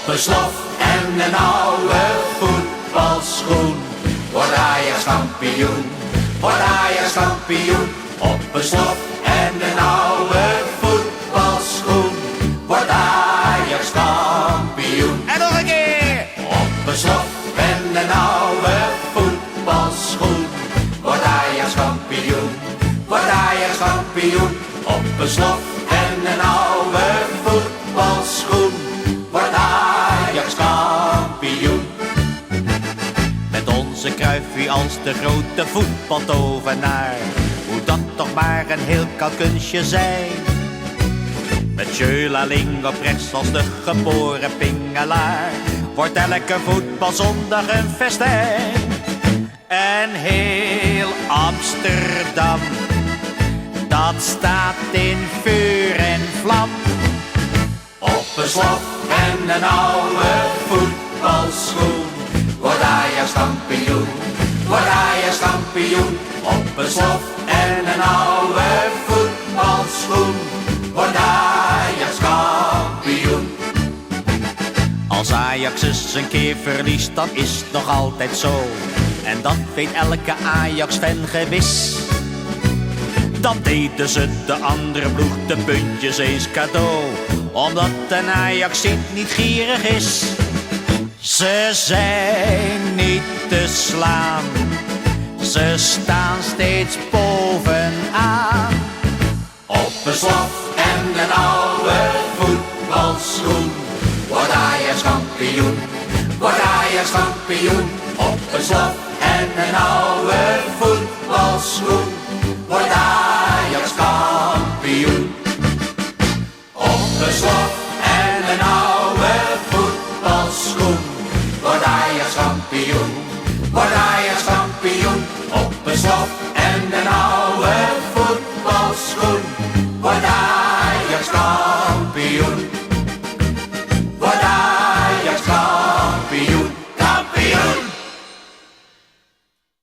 een slof en een oude voetbalschoen wordt Ajax kampioen, wordt Ajax kampioen. Op een slof en een oude voetbalschoen wordt Ajax kampioen. En nog een keer! Op een slof en een oude voetbalschoen wordt Ajax kampioen, wordt Ajax kampioen. Op een slof en een oude voetbalschoen wordt Ajax kampioen. Met onze Cruyffie als de grote voetbaltovenaar moet dat toch maar een heel koud kunstje zijn. Met Schölaling op rechts als de geboren pingelaar wordt elke voetbalzondag een festijn. En heel Amsterdam, dat staat in vuur en vlam. Op een slof en een oude voetbalschoen wordt Ajax kampioen, wordt Ajax kampioen. Op een slof en een oude voetbalschoen wordt Ajax kampioen. Als Ajax eens een keer verliest, dan is het nog altijd zo. En dat weet elke Ajax-fan gewis. Dan deden ze de andere ploeg de puntjes eens cadeau, omdat een Ajaxiet niet gierig is. Ze zijn niet te slaan, ze staan steeds bovenaan. Op een slof en een oude voetbalschoen wordt Ajax kampioen, wordt Ajax kampioen. Op een slof en een oude voetbalschoen wordt Ajax kampioen. Op een slof en een oude voetbalschoen wordt Ajax kampioen, wordt Ajax